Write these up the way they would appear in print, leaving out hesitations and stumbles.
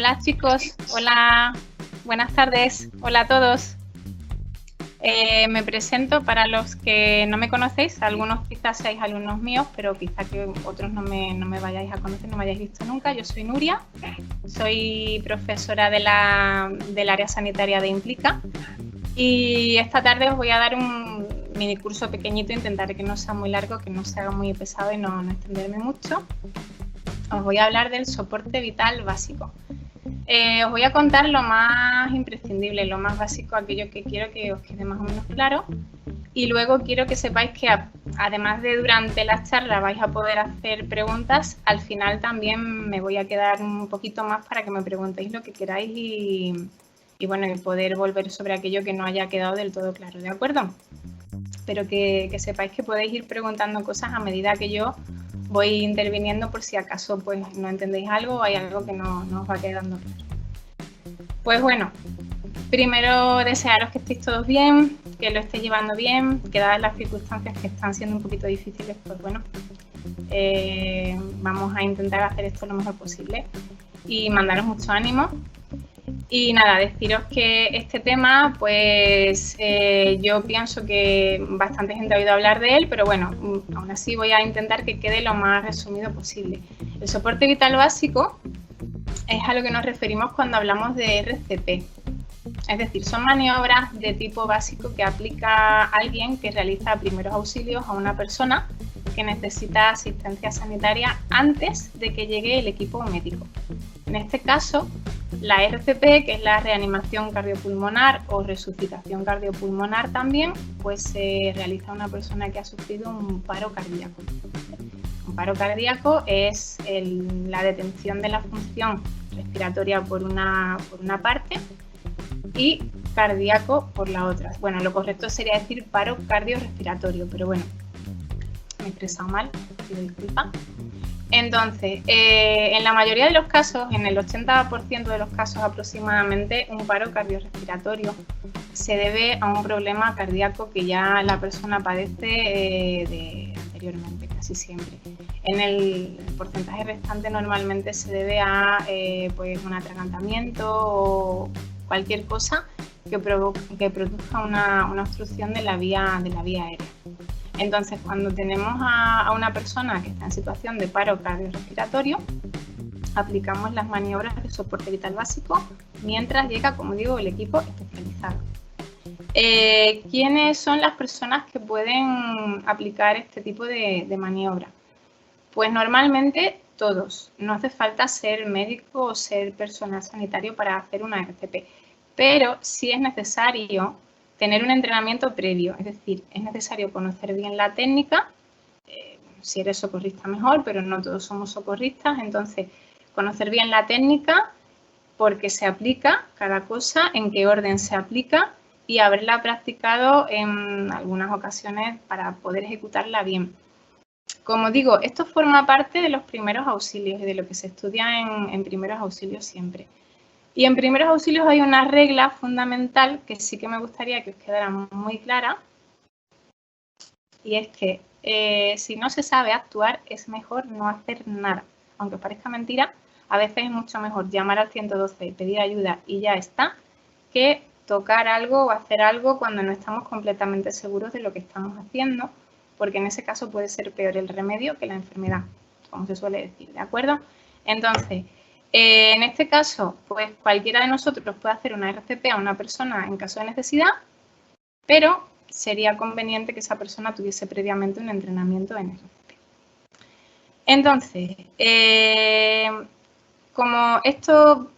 Hola chicos, hola, buenas tardes, hola a todos. Me presento para los que no me conocéis, algunos quizás seáis alumnos míos, pero quizás que otros no me vayáis a conocer, no me hayáis visto nunca. Yo soy Nuria, soy profesora del área sanitaria de Implica y esta tarde os voy a dar un mini curso pequeñito, intentaré que no sea muy largo, que no se haga muy pesado y no extenderme mucho. Os voy a hablar del soporte vital básico. Os voy a contar lo más imprescindible, lo más básico, aquello que quiero que os quede más o menos claro. Y luego quiero que sepáis que además de durante la charla vais a poder hacer preguntas, al final también me voy a quedar un poquito más para que me preguntéis lo que queráis y bueno, y poder volver sobre aquello que no haya quedado del todo claro, ¿de acuerdo? Pero que sepáis que podéis ir preguntando cosas a medida que yo voy interviniendo por si acaso pues no entendéis algo o hay algo que no os va quedando claro. Pues bueno, primero desearos que estéis todos bien, que lo estéis llevando bien, que dadas las circunstancias que están siendo un poquito difíciles, pues bueno, vamos a intentar hacer esto lo mejor posible y mandaros mucho ánimo. Y nada, deciros que este tema, pues yo pienso que bastante gente ha oído hablar de él, pero bueno, aún así voy a intentar que quede lo más resumido posible. El soporte vital básico es a lo que nos referimos cuando hablamos de RCP. Es decir, son maniobras de tipo básico que aplica alguien que realiza primeros auxilios a una persona que necesita asistencia sanitaria antes de que llegue el equipo médico. En este caso, la RCP, que es la reanimación cardiopulmonar o resucitación cardiopulmonar también, pues se realiza a una persona que ha sufrido un paro cardíaco. Un paro cardíaco es la detención de la función respiratoria por una parte y cardíaco por la otra. Bueno, lo correcto sería decir paro cardiorrespiratorio, pero bueno, me he expresado mal, pido disculpas. Entonces, en la mayoría de los casos, en el 80% de los casos aproximadamente, un paro cardiorrespiratorio se debe a un problema cardíaco que ya la persona padece anteriormente, casi siempre. En el porcentaje restante normalmente se debe a pues un atragantamiento o cualquier cosa que produzca una obstrucción de la vía aérea. Entonces, cuando tenemos a una persona que está en situación de paro cardiorrespiratorio, aplicamos las maniobras de soporte vital básico mientras llega, como digo, el equipo especializado. ¿Quiénes son las personas que pueden aplicar este tipo de maniobra? Pues normalmente todos. No hace falta ser médico o ser personal sanitario para hacer una RCP, pero sí es necesario tener un entrenamiento previo, es decir, es necesario conocer bien la técnica, si eres socorrista mejor, pero no todos somos socorristas, entonces conocer bien la técnica, por qué se aplica cada cosa, en qué orden se aplica y haberla practicado en algunas ocasiones para poder ejecutarla bien. Como digo, esto forma parte de los primeros auxilios y de lo que se estudia en primeros auxilios siempre. Y en primeros auxilios hay una regla fundamental que sí que me gustaría que os quedara muy clara, y es que si no se sabe actuar es mejor no hacer nada. Aunque os parezca mentira, a veces es mucho mejor llamar al 112 y pedir ayuda y ya está, que tocar algo o hacer algo cuando no estamos completamente seguros de lo que estamos haciendo, porque en ese caso puede ser peor el remedio que la enfermedad, como se suele decir, ¿de acuerdo? Entonces, en este caso, pues cualquiera de nosotros puede hacer una RCP a una persona en caso de necesidad, pero sería conveniente que esa persona tuviese previamente un entrenamiento en RCP. Entonces, como esto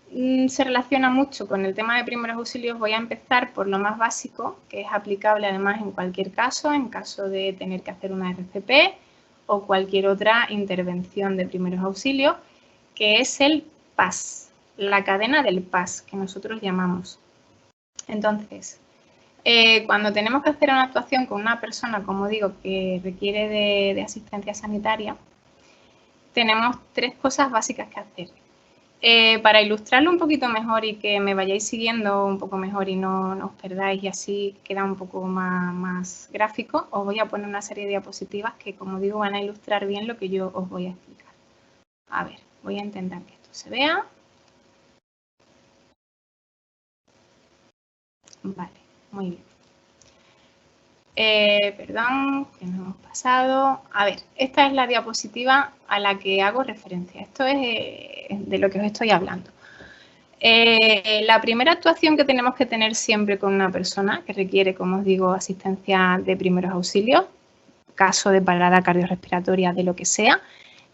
se relaciona mucho con el tema de primeros auxilios, voy a empezar por lo más básico, que es aplicable además en cualquier caso, en caso de tener que hacer una RCP o cualquier otra intervención de primeros auxilios, que es el PAS, la cadena del PAS, que nosotros llamamos. Entonces, cuando tenemos que hacer una actuación con una persona, como digo, que requiere de asistencia sanitaria, tenemos tres cosas básicas que hacer. Para ilustrarlo un poquito mejor y que me vayáis siguiendo un poco mejor y no os perdáis y así queda un poco más gráfico, os voy a poner una serie de diapositivas que, como digo, van a ilustrar bien lo que yo os voy a explicar. A ver, voy a intentar que esto se vea. Vale, muy bien. Perdón, que nos hemos pasado. A ver, esta es la diapositiva a la que hago referencia. Esto es de lo que os estoy hablando. La primera actuación que tenemos que tener siempre con una persona que requiere, como os digo, asistencia de primeros auxilios, caso de parada cardiorrespiratoria, de lo que sea,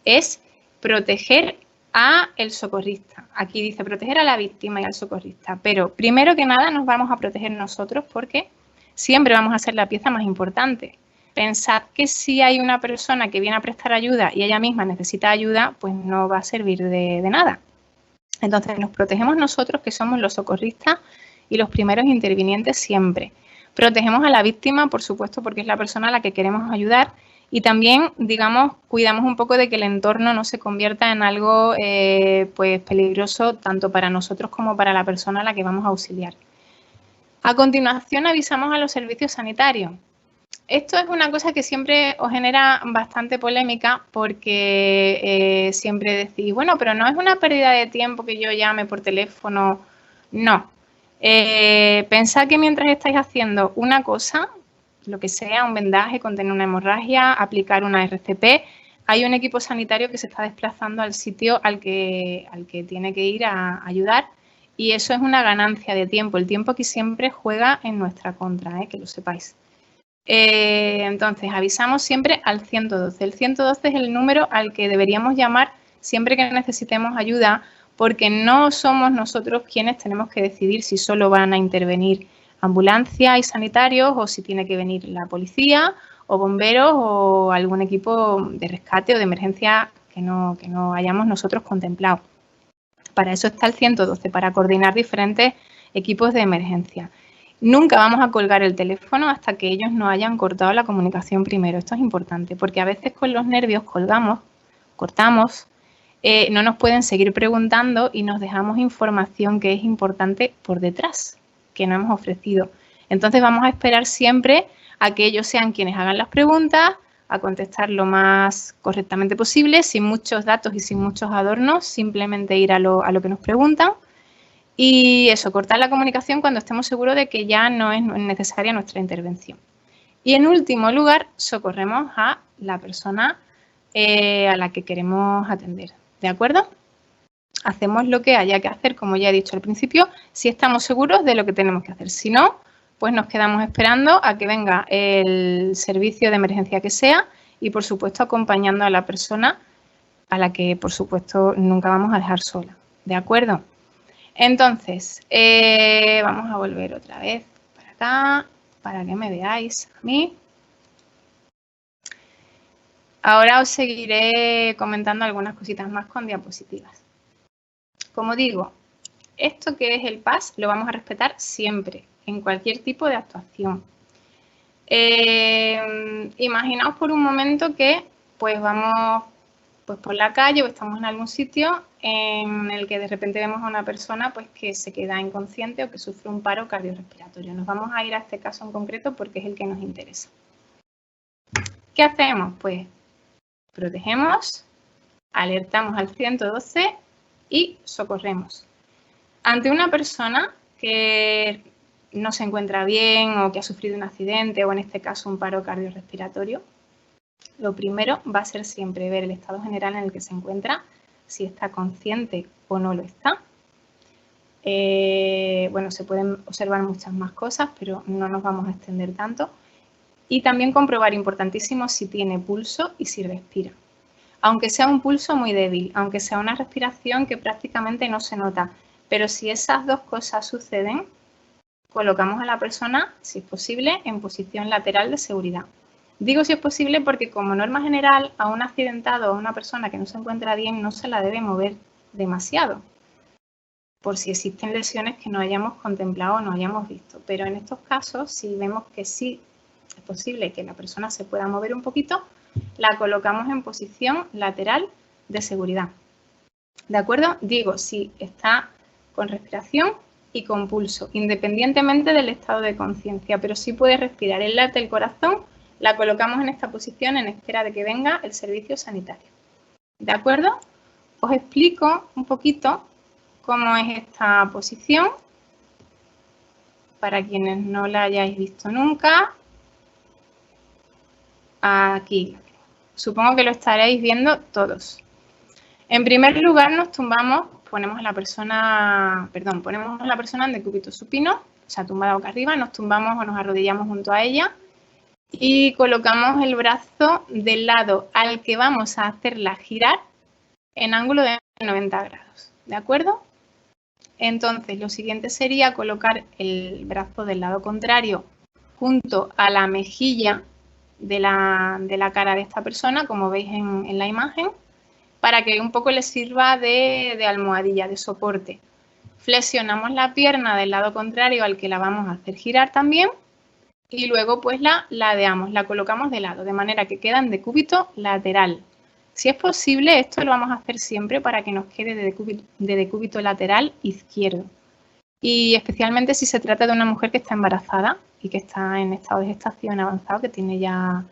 es proteger a el socorrista. Aquí dice proteger a la víctima y al socorrista, pero primero que nada nos vamos a proteger nosotros porque siempre vamos a ser la pieza más importante. Pensad que si hay una persona que viene a prestar ayuda y ella misma necesita ayuda, pues no va a servir de nada. Entonces nos protegemos nosotros, que somos los socorristas y los primeros intervinientes siempre. Protegemos a la víctima, por supuesto, porque es la persona a la que queremos ayudar y también, digamos, cuidamos un poco de que el entorno no se convierta en algo pues peligroso tanto para nosotros como para la persona a la que vamos a auxiliar. A continuación avisamos a los servicios sanitarios. Esto es una cosa que siempre os genera bastante polémica porque siempre decís, bueno, pero no es una pérdida de tiempo que yo llame por teléfono. No. Pensad que mientras estáis haciendo una cosa, lo que sea, un vendaje, contener una hemorragia, aplicar una RCP, hay un equipo sanitario que se está desplazando al sitio al que tiene que ir a ayudar y eso es una ganancia de tiempo. El tiempo aquí siempre juega en nuestra contra, que lo sepáis. Entonces, avisamos siempre al 112. El 112 es el número al que deberíamos llamar siempre que necesitemos ayuda, porque no somos nosotros quienes tenemos que decidir si solo van a intervenir ambulancia y sanitarios o si tiene que venir la policía o bomberos o algún equipo de rescate o de emergencia que no hayamos nosotros contemplado. Para eso está el 112, para coordinar diferentes equipos de emergencia. Nunca vamos a colgar el teléfono hasta que ellos no hayan cortado la comunicación primero. Esto es importante porque a veces con los nervios cortamos, no nos pueden seguir preguntando y nos dejamos información que es importante por detrás, que no hemos ofrecido. Entonces vamos a esperar siempre a que ellos sean quienes hagan las preguntas, a contestar lo más correctamente posible, sin muchos datos y sin muchos adornos, simplemente ir a lo que nos preguntan. Y eso, cortar la comunicación cuando estemos seguros de que ya no es necesaria nuestra intervención. Y en último lugar, socorremos a la persona a la que queremos atender. ¿De acuerdo? Hacemos lo que haya que hacer, como ya he dicho al principio, si estamos seguros de lo que tenemos que hacer. Si no, pues nos quedamos esperando a que venga el servicio de emergencia que sea y, por supuesto, acompañando a la persona a la que, por supuesto, nunca vamos a dejar sola. ¿De acuerdo? Entonces, vamos a volver otra vez para acá, para que me veáis a mí. Ahora os seguiré comentando algunas cositas más con diapositivas. Como digo, esto que es el PAS lo vamos a respetar siempre, en cualquier tipo de actuación. Imaginaos por un momento que pues vamos pues por la calle o estamos en algún sitio en el que de repente vemos a una persona pues que se queda inconsciente o que sufre un paro cardiorrespiratorio. Nos vamos a ir a este caso en concreto porque es el que nos interesa. ¿Qué hacemos? Pues protegemos, alertamos al 112 y socorremos. Ante una persona que no se encuentra bien o que ha sufrido un accidente o en este caso un paro cardiorrespiratorio, lo primero va a ser siempre ver el estado general en el que se encuentra, si está consciente o no lo está. Bueno, se pueden observar muchas más cosas, pero no nos vamos a extender tanto. Y también comprobar, importantísimo, si tiene pulso y si respira. Aunque sea un pulso muy débil, aunque sea una respiración que prácticamente no se nota, pero si esas dos cosas suceden, colocamos a la persona, si es posible, en posición lateral de seguridad. Digo si es posible porque como norma general a un accidentado o a una persona que no se encuentra bien no se la debe mover demasiado, por si existen lesiones que no hayamos contemplado o no hayamos visto. Pero en estos casos, si vemos que sí es posible que la persona se pueda mover un poquito, la colocamos en posición lateral de seguridad. ¿De acuerdo? Digo, si está con respiración y con pulso, independientemente del estado de conciencia, pero sí puede respirar. Él late el corazón, la colocamos en esta posición en espera de que venga el servicio sanitario. ¿De acuerdo? Os explico un poquito cómo es esta posición. para quienes no la hayáis visto nunca. Aquí. Supongo que lo estaréis viendo todos. En primer lugar nos tumbamos, ponemos a la persona en decúbito supino, o sea, tumbada boca arriba, nos tumbamos o nos arrodillamos junto a ella y colocamos el brazo del lado al que vamos a hacerla girar en ángulo de 90 grados, ¿de acuerdo? Entonces, lo siguiente sería colocar el brazo del lado contrario junto a la mejilla de la cara de esta persona, como veis en la imagen, para que un poco le sirva de almohadilla, de soporte. Flexionamos la pierna del lado contrario al que la vamos a hacer girar también y luego pues la ladeamos, la colocamos de lado, de manera que queda en decúbito lateral. Si es posible, esto lo vamos a hacer siempre para que nos quede de decúbito lateral izquierdo. Y especialmente si se trata de una mujer que está embarazada y que está en estado de gestación avanzado, que tiene ya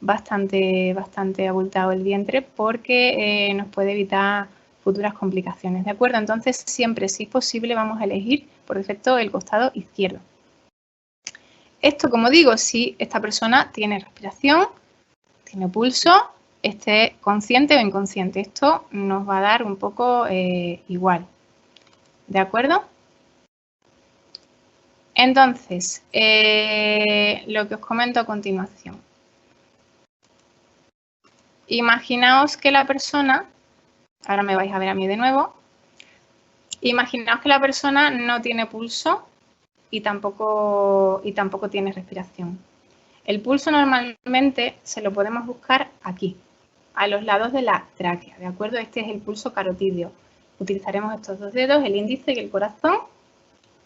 bastante abultado el vientre, porque nos puede evitar futuras complicaciones, ¿de acuerdo? Entonces, siempre, si es posible, vamos a elegir por defecto el costado izquierdo. Esto, como digo, si esta persona tiene respiración, tiene pulso, esté consciente o inconsciente. Esto nos va a dar un poco igual, ¿de acuerdo? Entonces, lo que os comento a continuación. Imaginaos que la persona, ahora me vais a ver a mí de nuevo, imaginaos que la persona no tiene pulso y tampoco tiene respiración. El pulso normalmente se lo podemos buscar aquí, a los lados de la tráquea, ¿de acuerdo? Este es el pulso carotídeo. Utilizaremos estos dos dedos, el índice y el corazón.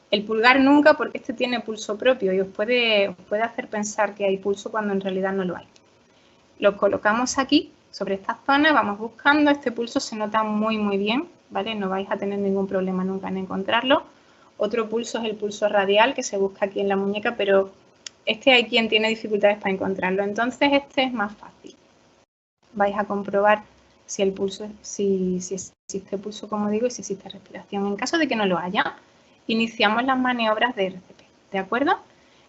El pulgar nunca, porque este tiene pulso propio y os puede hacer pensar que hay pulso cuando en realidad no lo hay. Lo colocamos aquí, sobre esta zona, vamos buscando. Este pulso se nota muy bien, ¿vale? No vais a tener ningún problema nunca en encontrarlo. Otro pulso es el pulso radial, que se busca aquí en la muñeca, pero este hay quien tiene dificultades para encontrarlo. Entonces, este es más fácil. Vais a comprobar si el pulso, si existe pulso, como digo, y si existe respiración. En caso de que no lo haya, iniciamos las maniobras de RCP, ¿de acuerdo?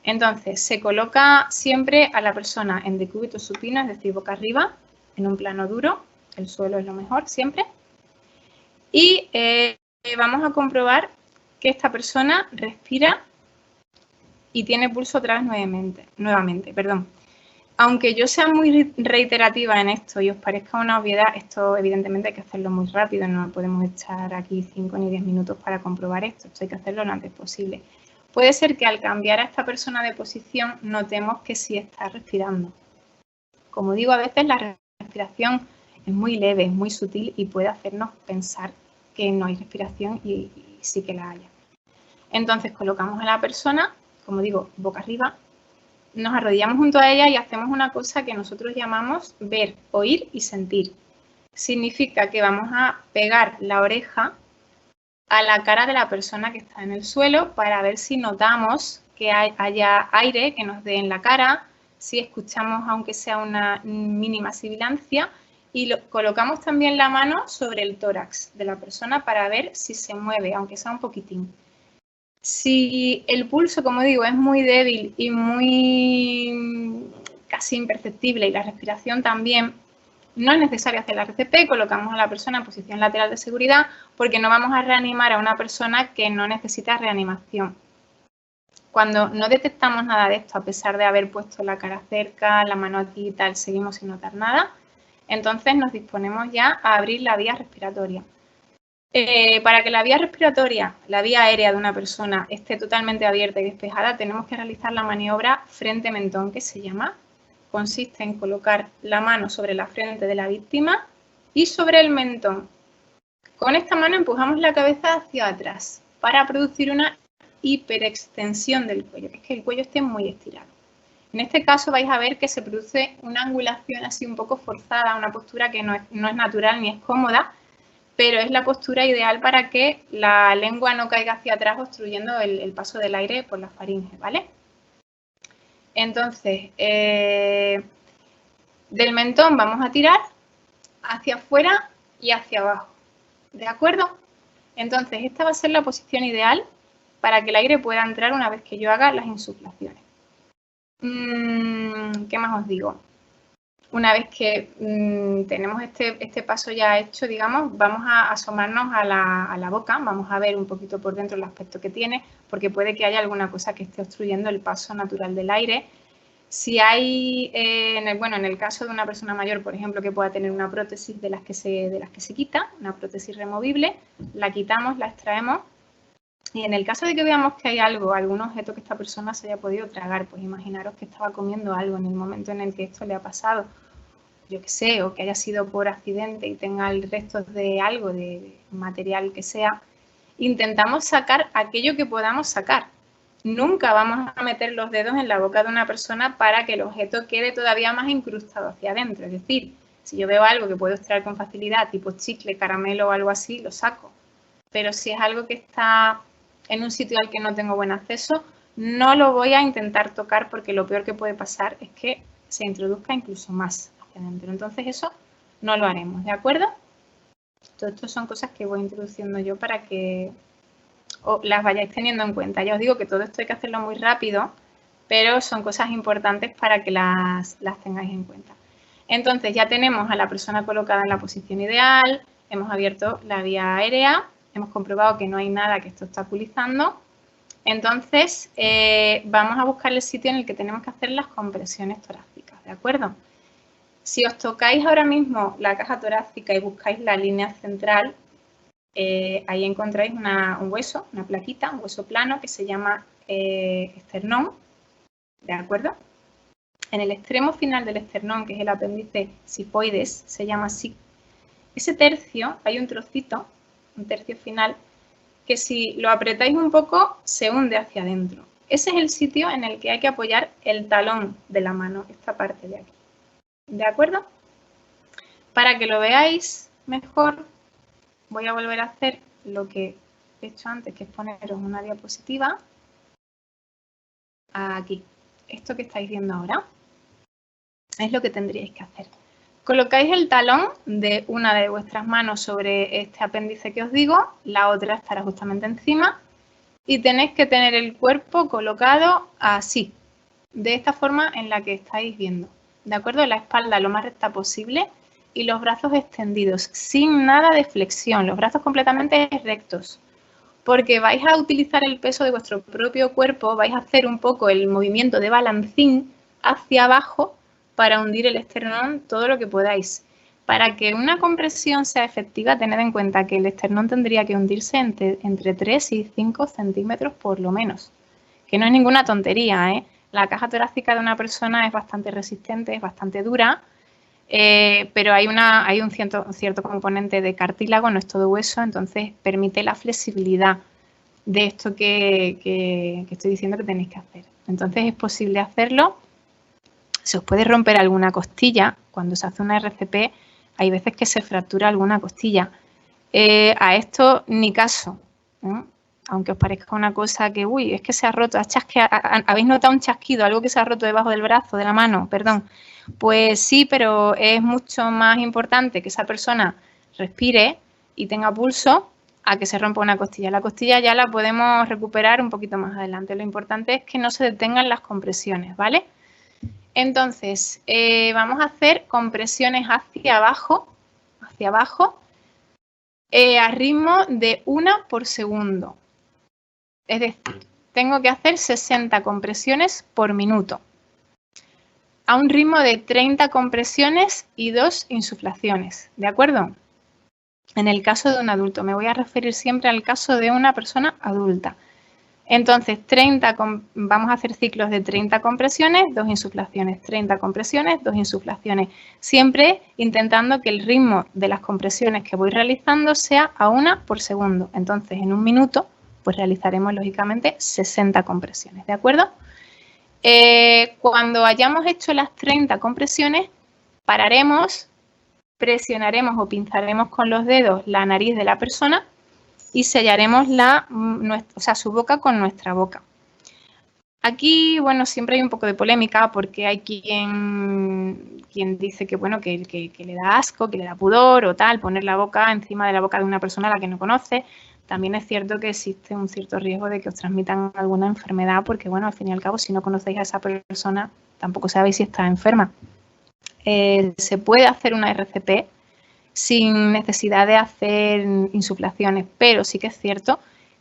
Entonces, se coloca siempre a la persona en decúbito supino, es decir, boca arriba, en un plano duro, el suelo es lo mejor siempre. Y vamos a comprobar que esta persona respira y tiene pulso otra vez nuevamente. Aunque yo sea muy reiterativa en esto y os parezca una obviedad, esto evidentemente hay que hacerlo muy rápido, no podemos estar aquí 5 ni 10 minutos para comprobar esto hay que hacerlo lo antes posible. Puede ser que al cambiar a esta persona de posición notemos que sí está respirando. Como digo, a veces la respiración es muy leve, es muy sutil y puede hacernos pensar que no hay respiración y sí que la haya. Entonces colocamos a la persona, como digo, boca arriba, nos arrodillamos junto a ella y hacemos una cosa que nosotros llamamos ver, oír y sentir. Significa que vamos a pegar la oreja a la cara de la persona que está en el suelo para ver si notamos que haya aire que nos dé en la cara, si escuchamos aunque sea una mínima sibilancia, y colocamos también la mano sobre el tórax de la persona para ver si se mueve, aunque sea un poquitín. Si el pulso, como digo, es muy débil y muy casi imperceptible y la respiración también, no es necesario hacer la RCP, colocamos a la persona en posición lateral de seguridad porque no vamos a reanimar a una persona que no necesita reanimación. Cuando no detectamos nada de esto, a pesar de haber puesto la cara cerca, la mano aquí y tal, seguimos sin notar nada, entonces nos disponemos ya a abrir la vía respiratoria. Para que la vía respiratoria, la vía aérea de una persona esté totalmente abierta y despejada, tenemos que realizar la maniobra frente-mentón, que se llama. Consiste en colocar la mano sobre la frente de la víctima y sobre el mentón. Con esta mano empujamos la cabeza hacia atrás para producir una hiperextensión del cuello, que es que el cuello esté muy estirado. En este caso vais a ver que se produce una angulación así un poco forzada, una postura que no es natural ni es cómoda, pero es la postura ideal para que la lengua no caiga hacia atrás obstruyendo el paso del aire por la faringe, ¿vale? Entonces, del mentón vamos a tirar hacia afuera y hacia abajo, ¿de acuerdo? Entonces, esta va a ser la posición ideal para que el aire pueda entrar una vez que yo haga las insuflaciones. ¿Qué más os digo? Una vez que tenemos este paso ya hecho, digamos, vamos a asomarnos a la boca, vamos a ver un poquito por dentro el aspecto que tiene, porque puede que haya alguna cosa que esté obstruyendo el paso natural del aire. Si hay, en el caso de una persona mayor, por ejemplo, que pueda tener una prótesis de las que se quita, una prótesis removible, la quitamos, la extraemos. Y en el caso de que veamos que hay algún objeto que esta persona se haya podido tragar, pues imaginaros que estaba comiendo algo en el momento en el que esto le ha pasado, yo qué sé, o que haya sido por accidente y tenga restos de algo, de material que sea, intentamos sacar aquello que podamos sacar. Nunca vamos a meter los dedos en la boca de una persona para que el objeto quede todavía más incrustado hacia adentro. Es decir, si yo veo algo que puedo extraer con facilidad, tipo chicle, caramelo o algo así, lo saco. Pero si es algo que está en un sitio al que no tengo buen acceso, no lo voy a intentar tocar porque lo peor que puede pasar es que se introduzca incluso más hacia adentro. Entonces eso no lo haremos, ¿de acuerdo? Todo esto son cosas que voy introduciendo yo para que las vayáis teniendo en cuenta. Ya os digo que todo esto hay que hacerlo muy rápido, pero son cosas importantes para que las tengáis en cuenta. Entonces ya tenemos a la persona colocada en la posición ideal, hemos abierto la vía aérea, hemos comprobado que no hay nada que esté obstaculizando. Entonces vamos a buscar el sitio en el que tenemos que hacer las compresiones torácicas, ¿de acuerdo? Si os tocáis ahora mismo la caja torácica y buscáis la línea central, ahí encontráis un hueso, una plaquita, un hueso plano que se llama esternón, ¿de acuerdo? En el extremo final del esternón, que es el apéndice sifoides, se llama así. Ese tercio, hay un trocito, un tercio final, que si lo apretáis un poco, se hunde hacia adentro. Ese es el sitio en el que hay que apoyar el talón de la mano, esta parte de aquí. ¿De acuerdo? Para que lo veáis mejor, voy a volver a hacer lo que he hecho antes, que es poneros una diapositiva. Aquí. Esto que estáis viendo ahora es lo que tendríais que hacer. Colocáis el talón de una de vuestras manos sobre este apéndice que os digo, la otra estará justamente encima y tenéis que tener el cuerpo colocado así, de esta forma en la que estáis viendo. ¿De acuerdo? La espalda lo más recta posible y los brazos extendidos, sin nada de flexión, los brazos completamente rectos. Porque vais a utilizar el peso de vuestro propio cuerpo, vais a hacer un poco el movimiento de balancín hacia abajo para hundir el esternón todo lo que podáis. Para que una compresión sea efectiva, tened en cuenta que el esternón tendría que hundirse entre 3 y 5 centímetros por lo menos. Que no es ninguna tontería, ¿eh? La caja torácica de una persona es bastante resistente, es bastante dura, pero hay un cierto componente de cartílago, no es todo hueso, entonces permite la flexibilidad de esto que estoy diciendo que tenéis que hacer. Entonces es posible hacerlo. Se os puede romper alguna costilla. Cuando se hace una RCP hay veces que se fractura alguna costilla. A esto ni caso, ¿no? Aunque os parezca una cosa que, uy, es que se ha roto, habéis notado un chasquido, algo que se ha roto debajo del brazo, de la mano, perdón. Pues sí, pero es mucho más importante que esa persona respire y tenga pulso a que se rompa una costilla. La costilla ya la podemos recuperar un poquito más adelante. Lo importante es que no se detengan las compresiones, ¿vale? Entonces, vamos a hacer compresiones hacia abajo, a ritmo de 1 por segundo. Es decir, tengo que hacer 60 compresiones por minuto, a un ritmo de 30 compresiones y 2 insuflaciones, ¿de acuerdo? En el caso de un adulto, me voy a referir siempre al caso de una persona adulta. Entonces, vamos a hacer ciclos de 30 compresiones, 2 insuflaciones, 30 compresiones, 2 insuflaciones, siempre intentando que el ritmo de las compresiones que voy realizando sea a 1 por segundo. Entonces, en un minuto, pues realizaremos lógicamente 60 compresiones, ¿de acuerdo? Cuando hayamos hecho las 30 compresiones, pararemos, presionaremos o pinzaremos con los dedos la nariz de la persona y sellaremos su boca con nuestra boca. Aquí, bueno, siempre hay un poco de polémica porque hay quien dice que, bueno, que le da asco, que le da pudor o tal, poner la boca encima de la boca de una persona a la que no conoce. También es cierto que existe un cierto riesgo de que os transmitan alguna enfermedad porque, bueno, al fin y al cabo, si no conocéis a esa persona, tampoco sabéis si está enferma. Se puede hacer una RCP sin necesidad de hacer insuflaciones, pero sí que es cierto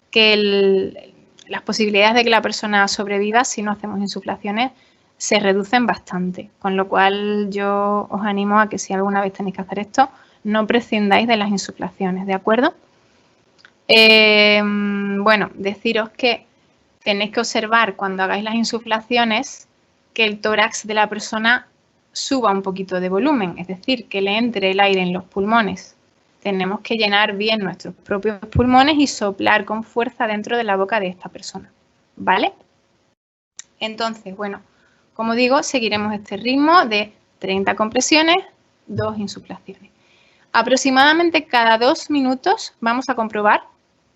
que las posibilidades de que la persona sobreviva si no hacemos insuflaciones se reducen bastante, con lo cual yo os animo a que si alguna vez tenéis que hacer esto, no prescindáis de las insuflaciones, ¿de acuerdo? Bueno, deciros que tenéis que observar cuando hagáis las insuflaciones que el tórax de la persona suba un poquito de volumen, es decir, que le entre el aire en los pulmones. Tenemos que llenar bien nuestros propios pulmones y soplar con fuerza dentro de la boca de esta persona, ¿vale? Entonces, bueno, como digo, seguiremos este ritmo de 30 compresiones, 2 insuflaciones. Aproximadamente cada 2 minutos vamos a comprobar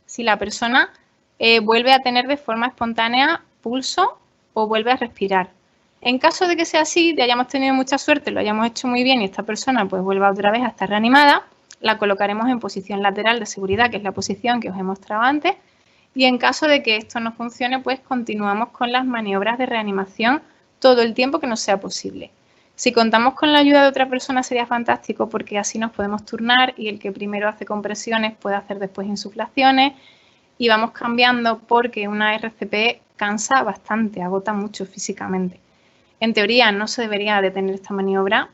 si la persona vuelve a tener de forma espontánea pulso o vuelve a respirar. En caso de que sea así, de hayamos tenido mucha suerte, lo hayamos hecho muy bien y esta persona pues vuelva otra vez a estar reanimada, la colocaremos en posición lateral de seguridad, que es la posición que os he mostrado antes, y en caso de que esto no funcione, pues continuamos con las maniobras de reanimación todo el tiempo que nos sea posible. Si contamos con la ayuda de otra persona sería fantástico porque así nos podemos turnar y el que primero hace compresiones puede hacer después insuflaciones y vamos cambiando porque una RCP cansa bastante, agota mucho físicamente. En teoría no se debería detener esta maniobra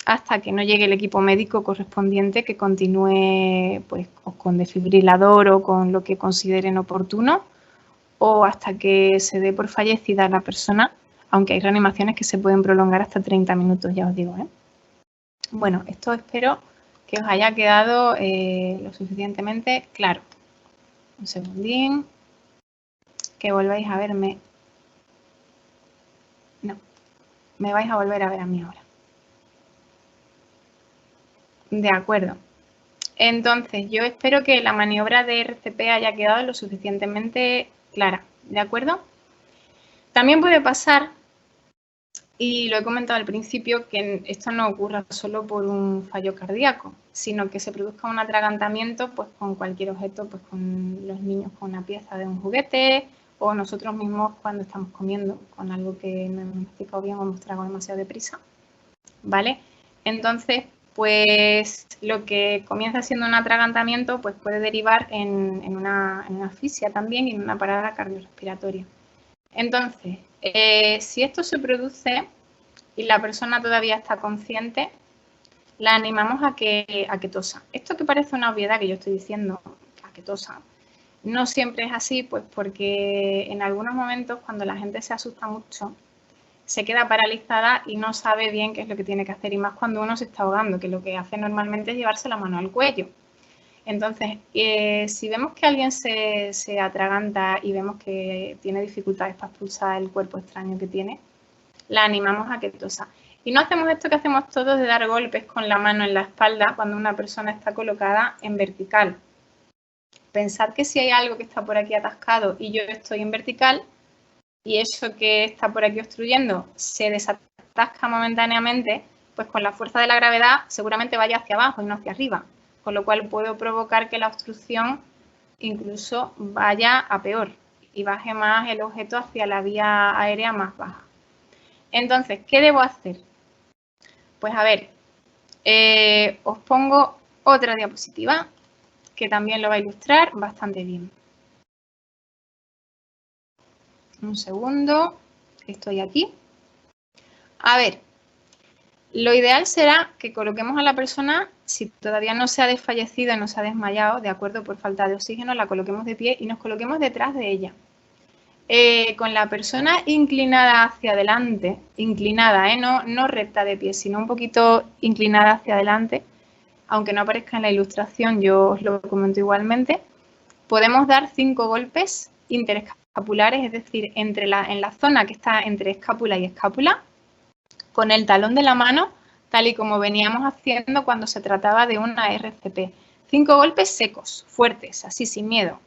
hasta que no llegue el equipo médico correspondiente que continúe pues, con desfibrilador o con lo que consideren oportuno o hasta que se dé por fallecida la persona, aunque hay reanimaciones que se pueden prolongar hasta 30 minutos, ya os digo, ¿eh? Bueno, esto espero que os haya quedado lo suficientemente claro. Un segundín, que volváis a verme. No, me vais a volver a ver a mí ahora. De acuerdo. Entonces, yo espero que la maniobra de RCP haya quedado lo suficientemente clara, ¿de acuerdo? También puede pasar, y lo he comentado al principio, que esto no ocurra solo por un fallo cardíaco, sino que se produzca un atragantamiento pues, con cualquier objeto, pues con los niños con una pieza de un juguete o nosotros mismos cuando estamos comiendo con algo que no hemos masticado bien o hemos tragado demasiado deprisa, ¿vale? Entonces, pues lo que comienza siendo un atragantamiento pues puede derivar en una asfixia también y en una parada cardiorrespiratoria. Entonces, si esto se produce y la persona todavía está consciente, la animamos a que tosa. Esto que parece una obviedad que yo estoy diciendo, a que tosa, no siempre es así, pues porque en algunos momentos cuando la gente se asusta mucho, se queda paralizada y no sabe bien qué es lo que tiene que hacer, y más cuando uno se está ahogando, que lo que hace normalmente es llevarse la mano al cuello. Entonces, si vemos que alguien se atraganta y vemos que tiene dificultades para expulsar el cuerpo extraño que tiene, la animamos a que tosa. Y no hacemos esto que hacemos todos de dar golpes con la mano en la espalda cuando una persona está colocada en vertical. Pensad que si hay algo que está por aquí atascado y yo estoy en vertical, y eso que está por aquí obstruyendo se desatasca momentáneamente, pues con la fuerza de la gravedad seguramente vaya hacia abajo y no hacia arriba, con lo cual puedo provocar que la obstrucción incluso vaya a peor y baje más el objeto hacia la vía aérea más baja. Entonces, ¿qué debo hacer? Pues a ver, os pongo otra diapositiva que también lo va a ilustrar bastante bien. Un segundo, estoy aquí. A ver, lo ideal será que coloquemos a la persona, si todavía no se ha desfallecido y no se ha desmayado, de acuerdo, por falta de oxígeno, la coloquemos de pie y nos coloquemos detrás de ella. Con la persona inclinada hacia adelante, inclinada, no recta de pie, sino un poquito inclinada hacia adelante, aunque no aparezca en la ilustración, yo os lo comento igualmente, podemos dar 5 golpes interescapulares, es decir, en la zona que está entre escápula y escápula, con el talón de la mano, tal y como veníamos haciendo cuando se trataba de una RCP. 5 golpes secos, fuertes, así sin miedo,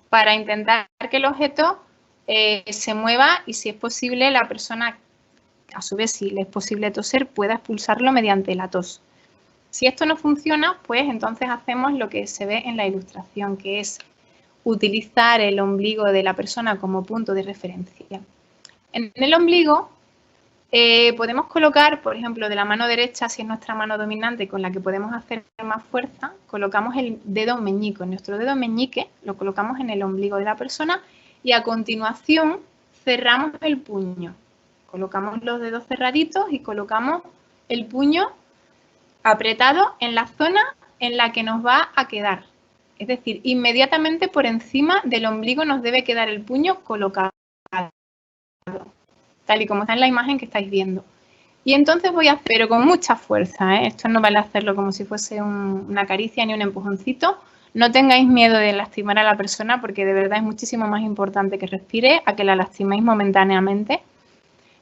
para intentar que el objeto se mueva y, si es posible, la persona, a su vez, si le es posible toser, pueda expulsarlo mediante la tos. Si esto no funciona, pues entonces hacemos lo que se ve en la ilustración, que es utilizar el ombligo de la persona como punto de referencia. En el ombligo podemos colocar, por ejemplo, de la mano derecha, si es nuestra mano dominante con la que podemos hacer más fuerza, colocamos el dedo meñique. Nuestro dedo meñique lo colocamos en el ombligo de la persona y a continuación cerramos el puño. Colocamos los dedos cerraditos y colocamos el puño apretado en la zona en la que nos va a quedar. Es decir, inmediatamente por encima del ombligo nos debe quedar el puño colocado, tal y como está en la imagen que estáis viendo. Y entonces voy a hacer, pero con mucha fuerza, ¿eh? Esto no vale hacerlo como si fuese una caricia ni un empujoncito. No tengáis miedo de lastimar a la persona porque de verdad es muchísimo más importante que respire a que la lastiméis momentáneamente.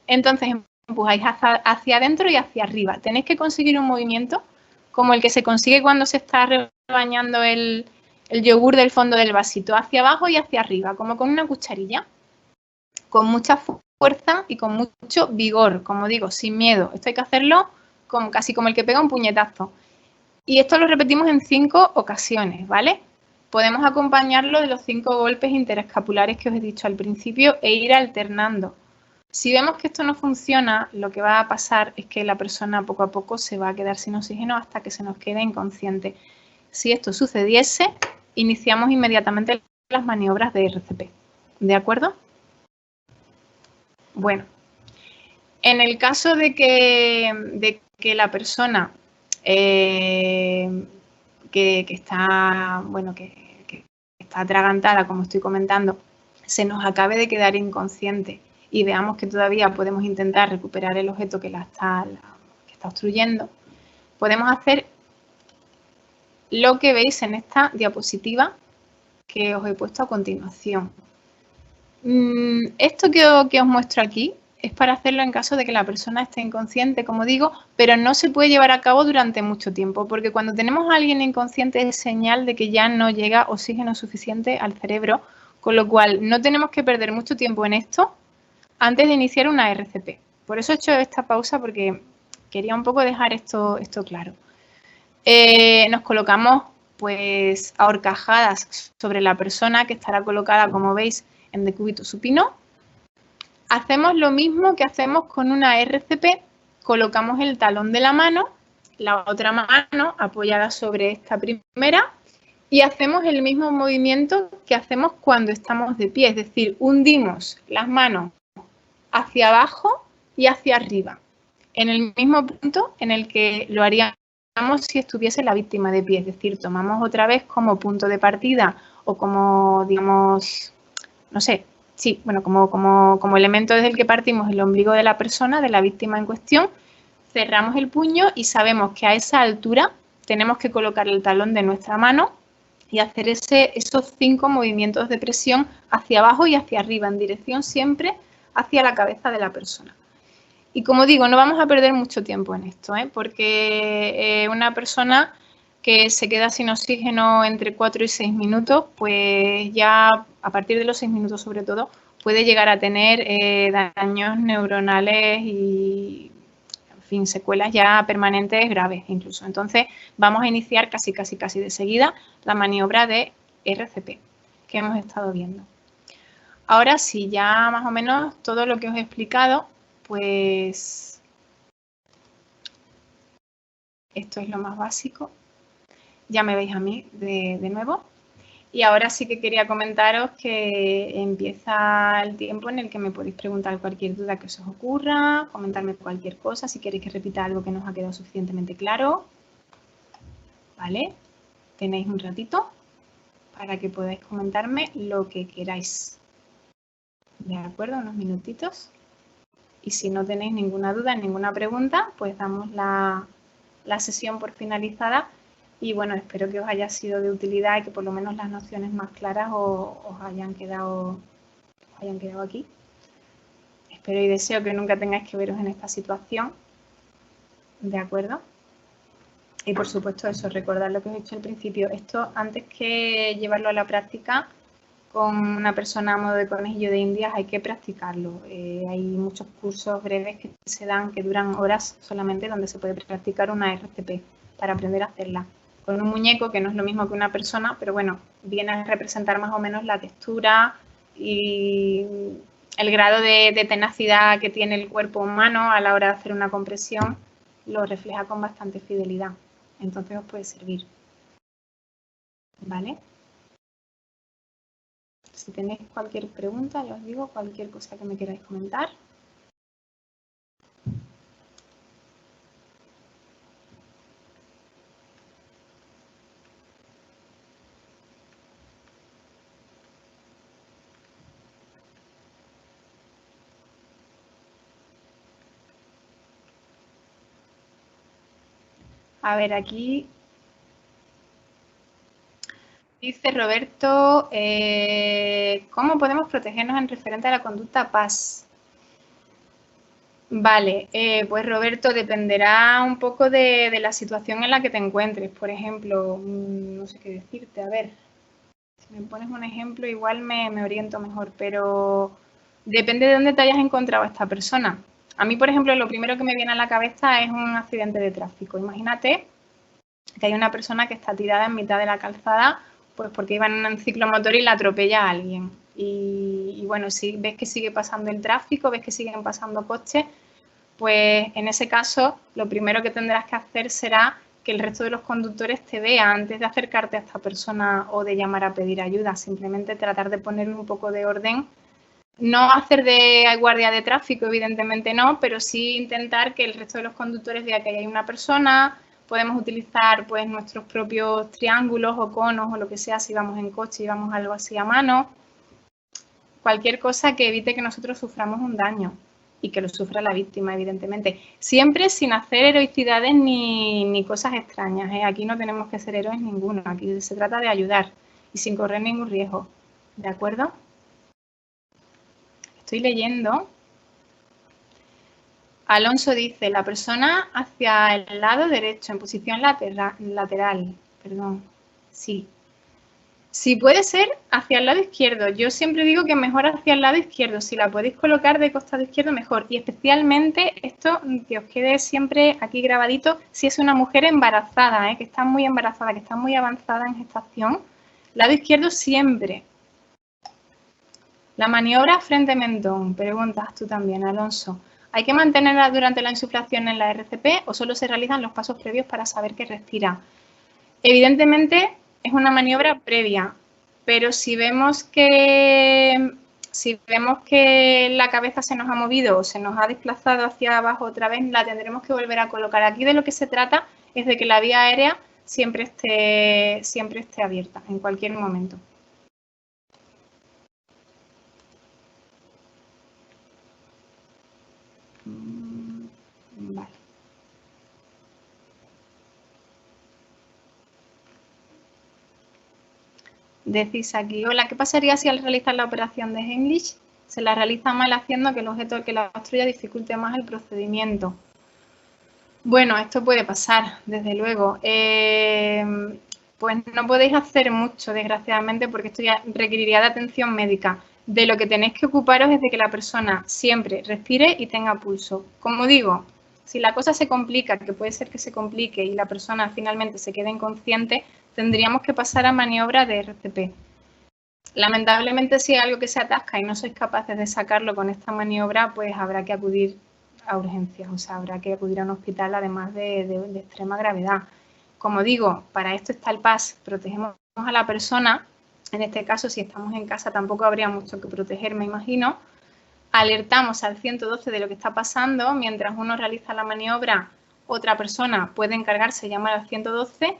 Entonces empujáis hacia adentro y hacia arriba. Tenéis que conseguir un movimiento como el que se consigue cuando se está rebañando el yogur del fondo del vasito, hacia abajo y hacia arriba, como con una cucharilla, con mucha fuerza y con mucho vigor, como digo, sin miedo. Esto hay que hacerlo casi como el que pega un puñetazo. Y esto lo repetimos en 5 ocasiones, ¿vale? Podemos acompañarlo de los 5 golpes interescapulares que os he dicho al principio e ir alternando. Si vemos que esto no funciona, lo que va a pasar es que la persona poco a poco se va a quedar sin oxígeno hasta que se nos quede inconsciente. Si esto sucediese, iniciamos inmediatamente las maniobras de RCP. ¿De acuerdo? Bueno, en el caso de que la persona que está atragantada, como estoy comentando, se nos acabe de quedar inconsciente y veamos que todavía podemos intentar recuperar el objeto que está obstruyendo, podemos hacer lo que veis en esta diapositiva que os he puesto a continuación. Esto que os muestro aquí es para hacerlo en caso de que la persona esté inconsciente, como digo, pero no se puede llevar a cabo durante mucho tiempo, porque cuando tenemos a alguien inconsciente es señal de que ya no llega oxígeno suficiente al cerebro, con lo cual no tenemos que perder mucho tiempo en esto antes de iniciar una RCP. Por eso he hecho esta pausa, porque quería un poco dejar esto claro. Nos colocamos pues a horcajadas sobre la persona que estará colocada, como veis, en decúbito supino. Hacemos lo mismo que hacemos con una RCP, colocamos el talón de la mano, la otra mano apoyada sobre esta primera y hacemos el mismo movimiento que hacemos cuando estamos de pie, es decir, hundimos las manos hacia abajo y hacia arriba, en el mismo punto en el que lo haríamos si estuviese la víctima de pie, es decir, tomamos otra vez como punto de partida o como, digamos, no sé, sí, bueno, como elemento desde el que partimos el ombligo de la persona, de la víctima en cuestión, cerramos el puño y sabemos que a esa altura tenemos que colocar el talón de nuestra mano y hacer esos 5 movimientos de presión hacia abajo y hacia arriba, en dirección siempre hacia la cabeza de la persona. Y como digo, no vamos a perder mucho tiempo en esto, porque una persona que se queda sin oxígeno entre 4 y 6 minutos, pues ya a partir de los 6 minutos sobre todo, puede llegar a tener daños neuronales y, en fin, secuelas ya permanentes graves incluso. Entonces vamos a iniciar casi de seguida la maniobra de RCP que hemos estado viendo. Ahora sí, ya más o menos todo lo que os he explicado, pues esto es lo más básico. Ya me veis a mí de nuevo. Y ahora sí que quería comentaros que empieza el tiempo en el que me podéis preguntar cualquier duda que os ocurra, comentarme cualquier cosa, si queréis que repita algo que no os ha quedado suficientemente claro. ¿Vale? Tenéis un ratito para que podáis comentarme lo que queráis. ¿De acuerdo? Unos minutitos. Y si no tenéis ninguna duda, ninguna pregunta, pues damos la sesión por finalizada. Y bueno, espero que os haya sido de utilidad y que por lo menos las nociones más claras os hayan quedado aquí. Espero y deseo que nunca tengáis que veros en esta situación. ¿De acuerdo? Y por supuesto eso, recordad lo que os he dicho al principio. Esto, antes que llevarlo a la práctica con una persona a modo de conejillo de indias, hay que practicarlo. Hay muchos cursos breves que se dan, que duran horas solamente, donde se puede practicar una RCP para aprender a hacerla. con un muñeco, que no es lo mismo que una persona, pero bueno, viene a representar más o menos la textura y el grado de tenacidad que tiene el cuerpo humano a la hora de hacer una compresión, lo refleja con bastante fidelidad. Entonces os puede servir. ¿Vale? Si tenéis cualquier pregunta, ya os digo, cualquier cosa que me queráis comentar. A ver, aquí dice Roberto, ¿cómo podemos protegernos en referente a la conducta PAS? Vale, pues Roberto, dependerá un poco de la situación en la que te encuentres. Por ejemplo, no sé qué decirte, a ver, si me pones un ejemplo igual me oriento mejor, pero depende de dónde te hayas encontrado a esta persona. A mí, por ejemplo, lo primero que me viene a la cabeza es un accidente de tráfico. Imagínate que hay una persona que está tirada en mitad de la calzada, pues porque iba en un ciclomotor y la atropella a alguien. Y bueno, si ves que sigue pasando el tráfico, ves que siguen pasando coches, pues en ese caso lo primero que tendrás que hacer será que el resto de los conductores te vea antes de acercarte a esta persona o de llamar a pedir ayuda. Simplemente tratar de poner un poco de orden. No hacer de guardia de tráfico, evidentemente no, pero sí intentar que el resto de los conductores vea que hay una persona. Podemos utilizar pues nuestros propios triángulos o conos o lo que sea si vamos en coche y vamos algo así a mano. Cualquier cosa que evite que nosotros suframos un daño y que lo sufra la víctima, evidentemente. Siempre sin hacer heroicidades ni cosas extrañas, ¿eh? Aquí no tenemos que ser héroes ninguno, aquí se trata de ayudar y sin correr ningún riesgo, ¿de acuerdo? Estoy leyendo. Alonso dice, la persona hacia el lado derecho, en posición lateral. Perdón, sí. Si puede ser hacia el lado izquierdo. Yo siempre digo que mejor hacia el lado izquierdo. Si la podéis colocar de costado izquierdo, mejor. Y especialmente esto, que os quede siempre aquí grabadito, si es una mujer embarazada, que está muy embarazada, que está muy avanzada en gestación. Lado izquierdo siempre. La maniobra frente-mentón. Preguntas tú también, Alonso. ¿Hay que mantenerla durante la insuflación en la RCP o solo se realizan los pasos previos para saber que respira? Evidentemente es una maniobra previa, pero si vemos que la cabeza se nos ha movido o se nos ha desplazado hacia abajo otra vez, la tendremos que volver a colocar. Aquí de lo que se trata es de que la vía aérea siempre esté abierta en cualquier momento. Vale. Decís aquí, hola, ¿qué pasaría si al realizar la operación de Heimlich se la realiza mal haciendo que el objeto que la obstruya dificulte más el procedimiento? Bueno, esto puede pasar, desde luego. Pues no podéis hacer mucho, desgraciadamente, porque esto ya requeriría de atención médica. De lo que tenéis que ocuparos es de que la persona siempre respire y tenga pulso. Como digo, si la cosa se complica, que puede ser que se complique y la persona finalmente se quede inconsciente, tendríamos que pasar a maniobra de RCP. Lamentablemente, si hay algo que se atasca y no sois capaces de sacarlo con esta maniobra, pues habrá que acudir a urgencias, o sea, habrá que acudir a un hospital además de extrema gravedad. Como digo, para esto está el PAS, protegemos a la persona, en este caso si estamos en casa tampoco habría mucho que proteger, me imagino, alertamos al 112 de lo que está pasando, mientras uno realiza la maniobra, otra persona puede encargarse de llamar al 112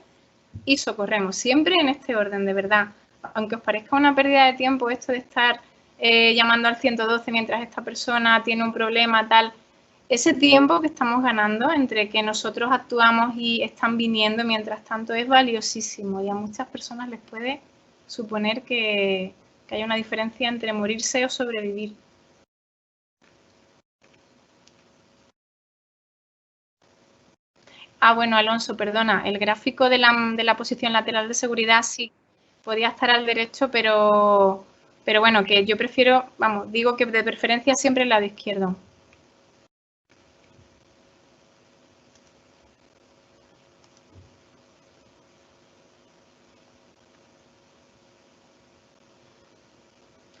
y socorremos, siempre en este orden, de verdad. Aunque os parezca una pérdida de tiempo esto de estar llamando al 112 mientras esta persona tiene un problema, tal, ese tiempo que estamos ganando entre que nosotros actuamos y están viniendo mientras tanto es valiosísimo y a muchas personas les puede suponer que haya una diferencia entre morirse o sobrevivir. Ah, bueno, Alonso, perdona, el gráfico de la posición lateral de seguridad sí podía estar al derecho, pero bueno, que yo prefiero, vamos, digo que de preferencia siempre el lado izquierdo.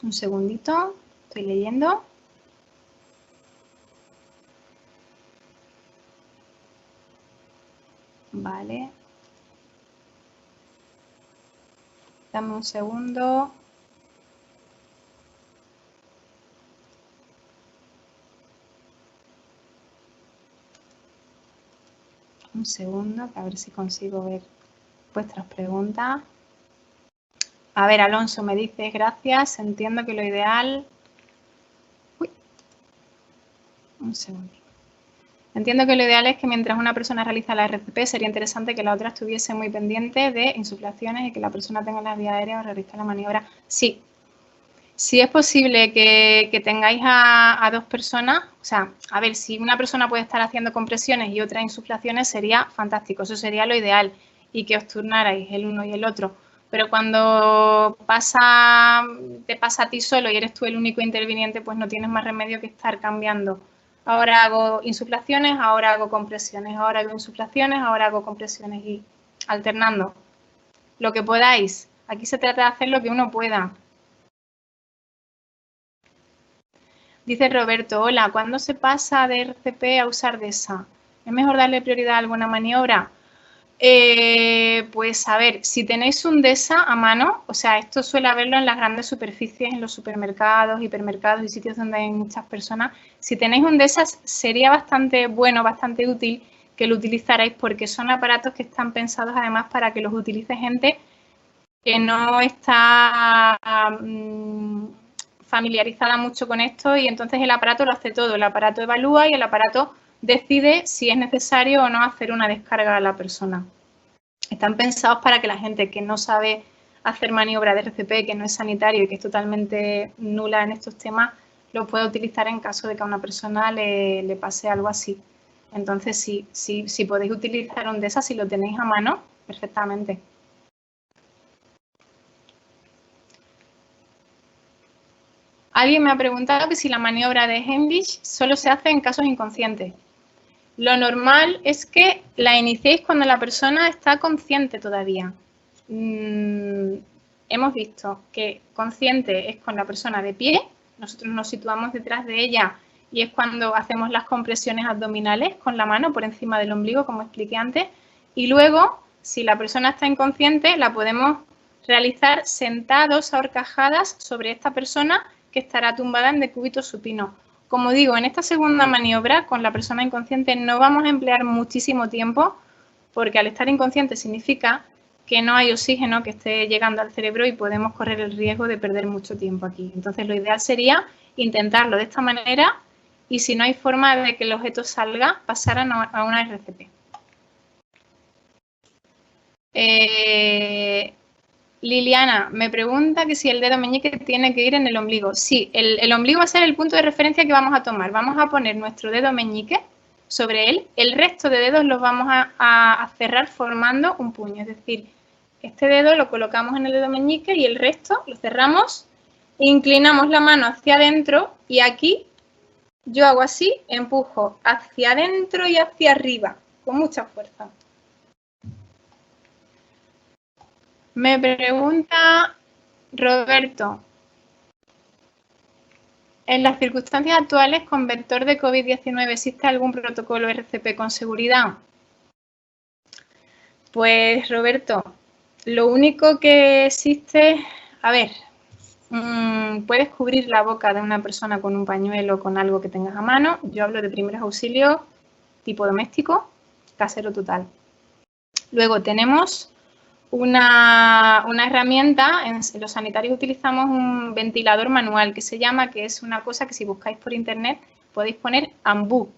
Un segundito, estoy leyendo. Vale. Dame un segundo. Un segundo, a ver si consigo ver vuestras preguntas. A ver, Alonso me dice, gracias, entiendo que lo ideal... Uy. Un segundo. Entiendo que lo ideal es que mientras una persona realiza la RCP sería interesante que la otra estuviese muy pendiente de insuflaciones y que la persona tenga las vías aéreas o realice la maniobra. Sí. Si es posible que tengáis a dos personas, o sea, a ver, si una persona puede estar haciendo compresiones y otra insuflaciones sería fantástico, eso sería lo ideal y que os turnarais el uno y el otro. Pero cuando te pasa a ti solo y eres tú el único interviniente, pues no tienes más remedio que estar cambiando. Ahora hago insuflaciones, ahora hago compresiones, ahora hago insuflaciones, ahora hago compresiones y alternando. Lo que podáis. Aquí se trata de hacer lo que uno pueda. Dice Roberto, hola, ¿cuándo se pasa de RCP a usar DESA? ¿Es mejor darle prioridad a alguna maniobra? Pues a ver, si tenéis un DESA a mano, o sea, esto suele haberlo en las grandes superficies, en los supermercados, hipermercados y sitios donde hay muchas personas. Si tenéis un DESA sería bastante bueno, bastante útil que lo utilizarais porque son aparatos que están pensados además para que los utilice gente que no está familiarizada mucho con esto y entonces el aparato lo hace todo. El aparato evalúa y el aparato decide si es necesario o no hacer una descarga a la persona. Están pensados para que la gente que no sabe hacer maniobra de RCP, que no es sanitario y que es totalmente nula en estos temas, lo pueda utilizar en caso de que a una persona le pase algo así. Entonces, si podéis utilizar un DESA, si lo tenéis a mano, perfectamente. Alguien me ha preguntado que si la maniobra de Heimlich solo se hace en casos inconscientes. Lo normal es que la iniciéis cuando la persona está consciente todavía. Hemos visto que consciente es con la persona de pie, nosotros nos situamos detrás de ella y es cuando hacemos las compresiones abdominales con la mano por encima del ombligo, como expliqué antes, y luego, si la persona está inconsciente, la podemos realizar sentados a horcajadas sobre esta persona que estará tumbada en decúbito supino. Como digo, en esta segunda maniobra con la persona inconsciente no vamos a emplear muchísimo tiempo porque al estar inconsciente significa que no hay oxígeno que esté llegando al cerebro y podemos correr el riesgo de perder mucho tiempo aquí. Entonces, lo ideal sería intentarlo de esta manera y si no hay forma de que el objeto salga, pasar a una RCP. Liliana me pregunta que si el dedo meñique tiene que ir en el ombligo. Sí, el ombligo va a ser el punto de referencia que vamos a tomar. Vamos a poner nuestro dedo meñique sobre él. El resto de dedos los vamos a cerrar formando un puño. Es decir, este dedo lo colocamos en el dedo meñique y el resto lo cerramos. Inclinamos la mano hacia adentro y aquí yo hago así, empujo hacia adentro y hacia arriba con mucha fuerza. Me pregunta Roberto, en las circunstancias actuales con vector de COVID-19, ¿existe algún protocolo RCP con seguridad? Pues Roberto, lo único que existe, a ver, puedes cubrir la boca de una persona con un pañuelo, con algo que tengas a mano. Yo hablo de primeros auxilios tipo doméstico, casero total. Luego tenemos una herramienta, en los sanitarios utilizamos un ventilador manual que se llama, que es una cosa que si buscáis por internet podéis poner AMBU,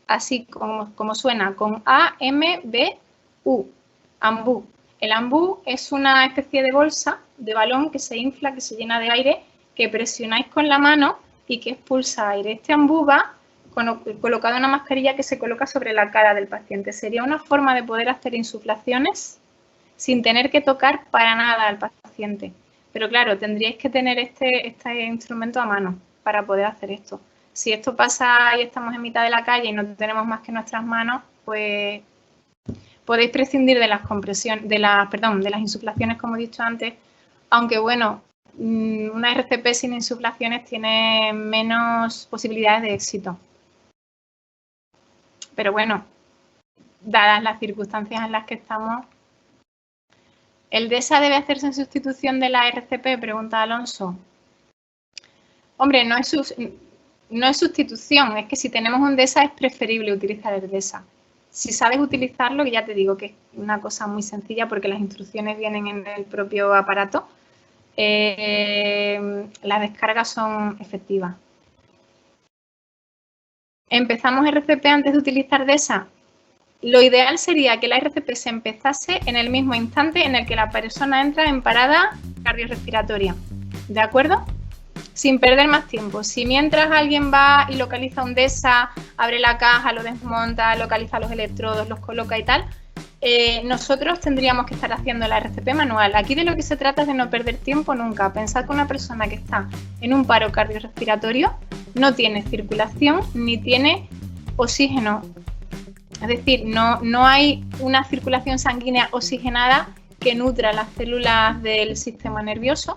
así como suena, con A-M-B-U, AMBU. El AMBU es una especie de bolsa, de balón que se infla, que se llena de aire, que presionáis con la mano y que expulsa aire. Este AMBU va colocado en una mascarilla que se coloca sobre la cara del paciente. Sería una forma de poder hacer insuflaciones sin tener que tocar para nada al paciente. Pero claro, tendríais que tener este instrumento a mano para poder hacer esto. Si esto pasa y estamos en mitad de la calle y no tenemos más que nuestras manos, pues podéis prescindir de las compresiones, de las insuflaciones, como he dicho antes, aunque bueno, una RCP sin insuflaciones tiene menos posibilidades de éxito. Pero bueno, dadas las circunstancias en las que estamos. ¿El DESA debe hacerse en sustitución de la RCP? Pregunta Alonso. Hombre, no es sustitución, es que si tenemos un DESA es preferible utilizar el DESA. Si sabes utilizarlo, que ya te digo que es una cosa muy sencilla porque las instrucciones vienen en el propio aparato, las descargas son efectivas. ¿Empezamos RCP antes de utilizar DESA? Lo ideal sería que la RCP se empezase en el mismo instante en el que la persona entra en parada cardiorrespiratoria. ¿De acuerdo? Sin perder más tiempo. Si mientras alguien va y localiza un DESA, abre la caja, lo desmonta, localiza los electrodos, los coloca y tal, nosotros tendríamos que estar haciendo la RCP manual. Aquí de lo que se trata es de no perder tiempo nunca. Pensad que una persona que está en un paro cardiorrespiratorio no tiene circulación ni tiene oxígeno. Es decir, no hay una circulación sanguínea oxigenada que nutra las células del sistema nervioso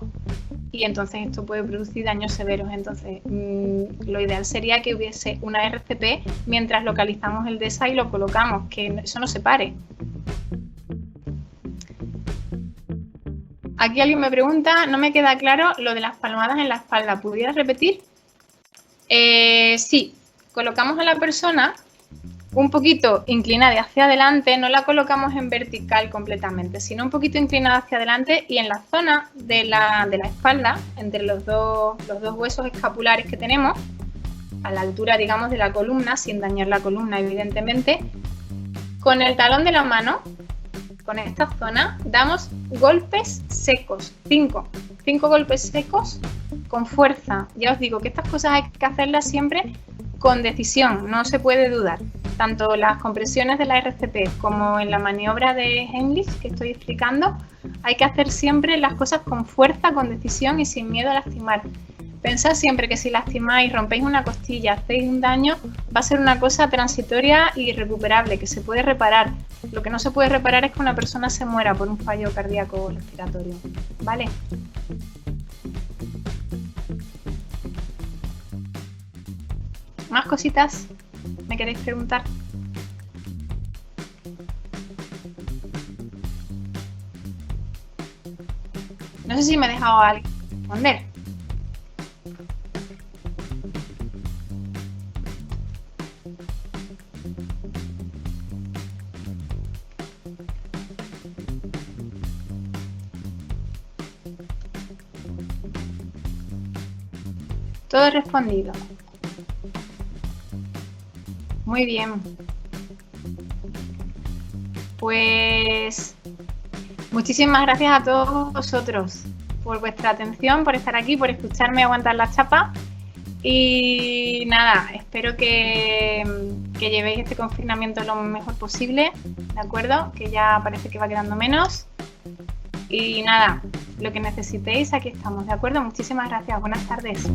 y entonces esto puede producir daños severos. Entonces, lo ideal sería que hubiese una RCP mientras localizamos el DESA y lo colocamos, que eso no se pare. Aquí alguien me pregunta, no me queda claro lo de las palmadas en la espalda. ¿Pudieras repetir? Sí, colocamos a la persona un poquito inclinada hacia adelante, no la colocamos en vertical completamente, sino un poquito inclinada hacia adelante y en la zona de la espalda, entre los dos huesos escapulares que tenemos, a la altura, digamos, de la columna, sin dañar la columna, evidentemente, con el talón de la mano, con esta zona, damos golpes secos, 5 golpes secos con fuerza. Ya os digo que estas cosas hay que hacerlas siempre con decisión, no se puede dudar. Tanto las compresiones de la RCP como en la maniobra de Heimlich que estoy explicando, hay que hacer siempre las cosas con fuerza, con decisión y sin miedo a lastimar. Pensad siempre que si lastimáis, rompéis una costilla, hacéis un daño, va a ser una cosa transitoria y irrecuperable, que se puede reparar. Lo que no se puede reparar es que una persona se muera por un fallo cardíaco respiratorio, ¿vale? ¿Más cositas? ¿Me queréis preguntar? No sé si me he dejado a alguien responder. Todo respondido. Muy bien. Pues muchísimas gracias a todos vosotros por vuestra atención, por estar aquí, por escucharme aguantar la chapa. Y nada, espero que llevéis este confinamiento lo mejor posible, ¿de acuerdo? Que ya parece que va quedando menos. Y nada, lo que necesitéis, aquí estamos, ¿de acuerdo? Muchísimas gracias. Buenas tardes.